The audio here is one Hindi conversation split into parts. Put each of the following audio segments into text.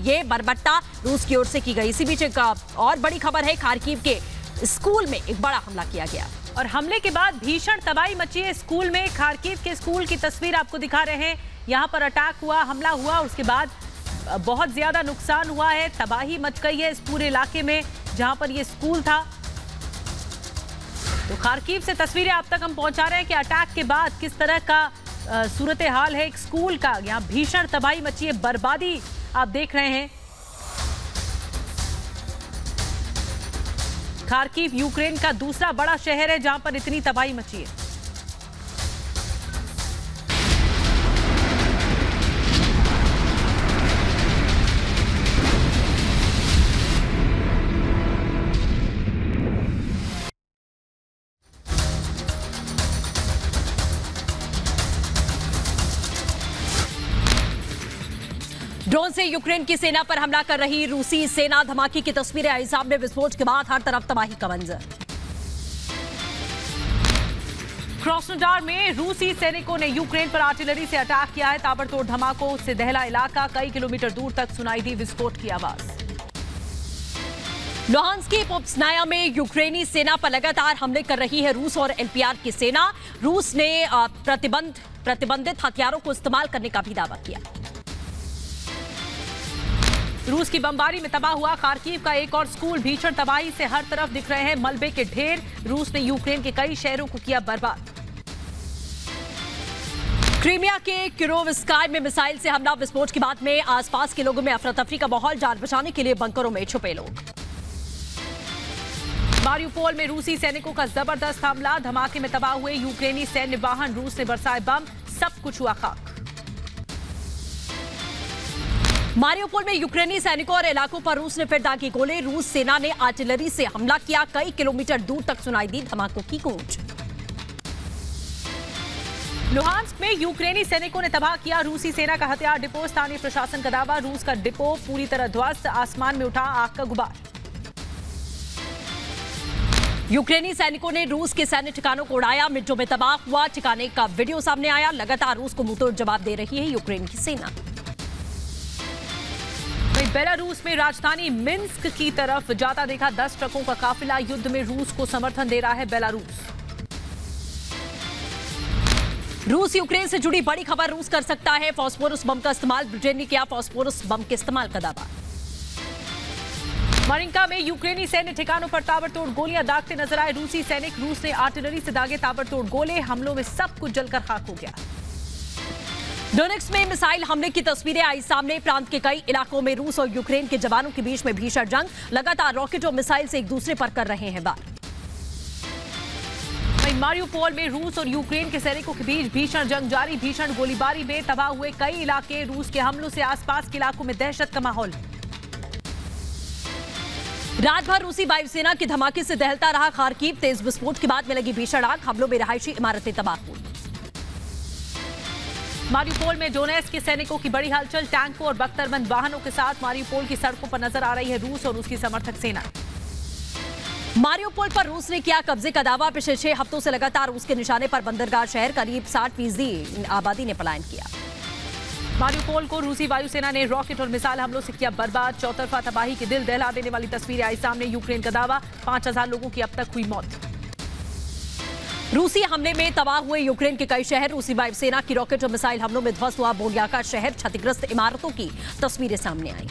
ये बरबट्टा रूस की ओर से की गई। इसी बीच एक और बड़ी खबर है, खार्किव के स्कूल में एक बड़ा हमला किया गया और हमले के बाद भीषण तबाही मची है स्कूल में। खार्किव के स्कूल की तस्वीर आपको दिखा रहे हैं। यहाँ पर अटैक हुआ, हमला हुआ, उसके बाद बहुत ज्यादा नुकसान हुआ है, तबाही मच गई है इस पूरे इलाके में जहां पर ये स्कूल था। तो खार्किव से तस्वीरें आप तक हम पहुंचा रहे हैं कि अटैक के बाद किस तरह का सूरत हाल है एक स्कूल का। यहाँ भीषण तबाही मची है, बर्बादी आप देख रहे हैं। खार्किव यूक्रेन का दूसरा बड़ा शहर है जहां पर इतनी तबाही मची है। ड्रोन से यूक्रेन की सेना पर हमला कर रही रूसी सेना, धमाके की तस्वीरें आई सामने। विस्फोट के बाद हर तरफ तबाही का मंजर। क्रॉस्नोडार में रूसी सैनिकों ने यूक्रेन पर आर्टिलरी से अटैक किया है। ताबड़तोड़ धमाकों से दहला इलाका, कई किलोमीटर दूर तक सुनाई दी विस्फोट की आवाज। लुहांस्क की पोप्सनाया में यूक्रेनी सेना पर लगातार हमले कर रही है रूस और एलपीआर की सेना। रूस ने प्रतिबंधित हथियारों को इस्तेमाल करने का भी दावा किया। रूस की बमबारी में तबाह हुआ खार्किव का एक और स्कूल। भीषण तबाही से हर तरफ दिख रहे हैं मलबे के ढेर। रूस ने यूक्रेन के कई शहरों को किया बर्बाद। क्रीमिया के किरोवस्काय में मिसाइल से हमला, विस्फोट की बाद में आसपास के लोगों में अफरा तफरी का माहौल। जान बचाने के लिए बंकरों में छुपे लोग। मारियुपोल में रूसी सैनिकों का जबरदस्त हमला, धमाके में तबाह हुए यूक्रेनी सैन्य वाहन। रूस ने बरसाए बम, सब कुछ हुआ खाक। मारियुपोल में यूक्रेनी सैनिकों और इलाकों पर रूस ने फिर दागी गोले। रूस सेना ने आर्टिलरी से हमला किया, कई किलोमीटर दूर तक सुनाई दी धमाकों की गूंज। लुहांस्क में यूक्रेनी सैनिकों ने तबाह किया रूसी सेना का हथियार डिपो। स्थानीय प्रशासन का दावा, रूस का डिपो पूरी तरह ध्वस्त। आसमान में उठा आग का गुबार। यूक्रेनी सैनिकों ने रूस के सैन्य ठिकानों को उड़ाया, मिनटों में तबाह हुआ ठिकाने का वीडियो सामने आया। लगातार रूस को मुंहतोड़ जवाब दे रही है यूक्रेन की सेना। बेलारूस में राजधानी मिन्स्क की तरफ जाता देखा 10 ट्रकों का काफिला। युद्ध में रूस को समर्थन दे रहा है बेलारूस। रूस यूक्रेन से जुड़ी बड़ी खबर, रूस कर सकता है फास्फोरस बम का इस्तेमाल। ब्रिटेन ने किया फास्फोरस बम के इस्तेमाल का दावा। मरिंका में यूक्रेनी सैन्य ठिकानों पर ताबड़तोड़ गोलियां दागते नजर आए रूसी सैनिक। रूस ने आर्टिलरी से दागे ताबड़तोड़ गोले, हमलों में सब कुछ जलकर खाक हो गया। डोनेट्स्क में मिसाइल हमले की तस्वीरें आई सामने। प्रांत के कई इलाकों में रूस और यूक्रेन के जवानों के बीच में भीषण जंग। लगातार रॉकेट और मिसाइल से एक दूसरे पर कर रहे हैं वार। मारियुपोल में रूस और यूक्रेन के सैनिकों के बीच भीषण जंग जारी। भीषण गोलीबारी में तबाह हुए कई इलाके। रूस के हमलों से आसपास के इलाकों में दहशत का माहौल। रात भर रूसी वायुसेना के धमाके से दहलता रहा खार्किव। तेज विस्फोट के बाद में लगी भीषण आग, हमलों में रहायशी इमारतें तबाह हुई। मारियुपोल में डोनेट्स्क के सैनिकों की बड़ी हलचल। टैंकों और बख्तरबंद वाहनों के साथ मारियुपोल की सड़कों पर नजर आ रही है रूस और उसकी समर्थक सेना। मारियुपोल पर रूस ने किया कब्जे का दावा। पिछले 6 हफ्तों से लगातार उसके निशाने पर बंदरगाह शहर, करीब 60% आबादी ने पलायन किया। मारियुपोल को रूसी वायुसेना ने रॉकेट और मिसाइल हमलों से किया बर्बाद। चौतरफा तबाही के दिल दहला देने वाली तस्वीरें आई सामने। यूक्रेन का दावा, 5000 लोगों की अब तक हुई मौत। रूसी हमले में तबाह हुए यूक्रेन के कई शहर। रूसी वायुसेना की रॉकेट और मिसाइल हमलों में ध्वस्त हुआ बोलियाका शहर। क्षतिग्रस्त इमारतों की तस्वीरें सामने आई।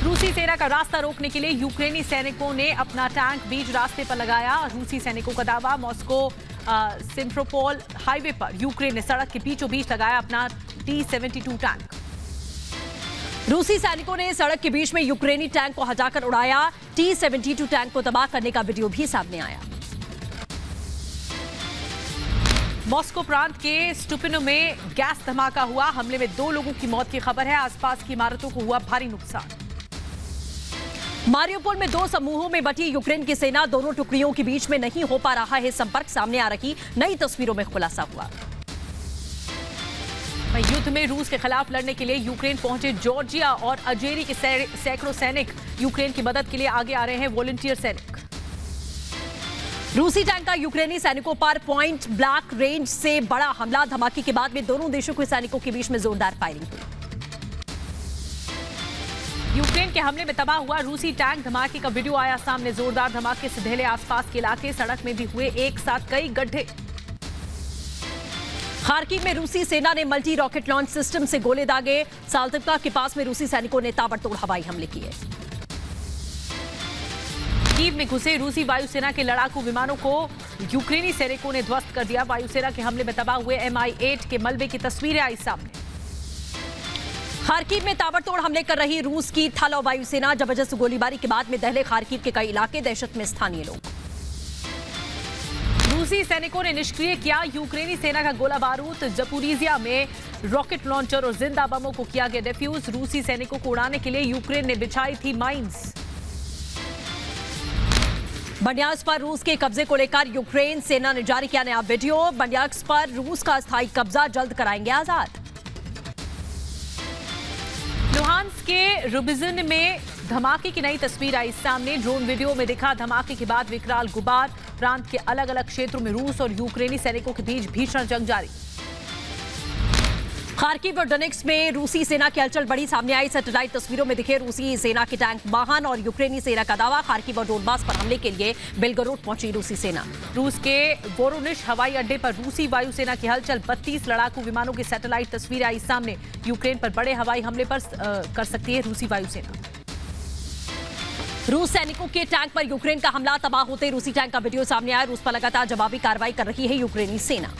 रूसी सेना का रास्ता रोकने के लिए यूक्रेनी सैनिकों ने अपना टैंक बीच रास्ते पर लगाया। रूसी सैनिकों का दावा, मॉस्को सिम्फरोपोल हाईवे पर यूक्रेन ने सड़क के बीचों बीच लगाया अपना T-72 टैंक। रूसी सैनिकों ने सड़क के बीच में यूक्रेनी टैंक को हटाकर उड़ाया। T-72 टैंक को तबाह करने का वीडियो भी सामने आया। मॉस्को प्रांत के स्टुपिनो में गैस धमाका हुआ। हमले में 2 लोगों की मौत की खबर है। आसपास की इमारतों को हुआ भारी नुकसान। मारियुपोल में 2 समूहों में बटी यूक्रेन की सेना। दोनों टुकड़ियों के बीच में नहीं हो पा रहा है संपर्क। सामने आ रही नई तस्वीरों में खुलासा हुआ। युद्ध में रूस के खिलाफ लड़ने के लिए यूक्रेन पहुंचे जॉर्जिया और अल्जीरिया के सैकड़ों सैनिक यूक्रेन की मदद के लिए आगे आ रहे हैं। वॉलंटियर सैनिक। रूसी टैंक का यूक्रेनी सैनिकों पर पॉइंट ब्लैंक रेंज से बड़ा हमला। धमाके के बाद में दोनों देशों के सैनिकों के बीच में जोरदार फायरिंग हुई। यूक्रेन के हमले में तबाह हुआ रूसी टैंक, धमाके का वीडियो आया सामने। जोरदार धमाके से दहले आसपास के इलाके, सड़क में भी हुए एक साथ कई गड्ढे। खार्किव में रूसी सेना ने मल्टी रॉकेट लॉन्च सिस्टम से गोले दागे। साल्तिवका के पास में रूसी सैनिकों ने ताबड़तोड़ हवाई हमले किए। कीव में घुसे रूसी वायुसेना के लड़ाकू विमानों को यूक्रेनी सैनिकों ने ध्वस्त कर दिया। वायुसेना के हमले में तबाह हुए MI-8 के मलबे की तस्वीरें आई सामने। खार्किव में ताबड़तोड़ हमले कर रही रूस की थल और वायुसेना। जबरदस्त गोलीबारी के बाद में दहले खार्किव के कई इलाके, दहशत में स्थानीय लोग। रूसी सैनिकों ने निष्क्रिय किया यूक्रेनी सेना का गोला बारूद। जपोरिजिया में रॉकेट लॉन्चर और जिंदा बमों को किया गया डिफ्यूज। रूसी सैनिकों को उड़ाने के लिए यूक्रेन ने बिछाई थी माइंस। बंडियास पर रूस के कब्जे को लेकर यूक्रेन सेना ने जारी किया नया वीडियो। बंडियास पर रूस का अस्थायी कब्जा जल्द कराएंगे आजाद। लुहांस्क के रुबिजन में धमाके की नई तस्वीर आई सामने। ड्रोन वीडियो में दिखा धमाके के बाद विकराल गुबार। प्रांत के अलग अलग क्षेत्रों में रूस और यूक्रेनी सैनिकों के बीच भीषण जंग जारी। खार्किव और डोनेट्स्क में रूसी सेना की हलचल बड़ी सामने आई। सैटेलाइट तस्वीरों में दिखे रूसी सेना के टैंक वाहन और यूक्रेनी सेना का दावा। खार्किव और डोनबास पर हमले के लिए बेलगोरोड पहुंची रूसी सेना। रूस के वोरोनिश हवाई अड्डे पर रूसी वायुसेना की हलचल। 32 लड़ाकू विमानों की सैटेलाइट तस्वीरें आई सामने। यूक्रेन पर बड़े हवाई हमले पर कर सकती है रूसी वायुसेना। रूस सैनिकों के टैंक पर यूक्रेन का हमला, तबाह होते रूसी टैंक का वीडियो सामने आया। रूस पर लगातार जवाबी कार्रवाई कर रही है यूक्रेनी सेना।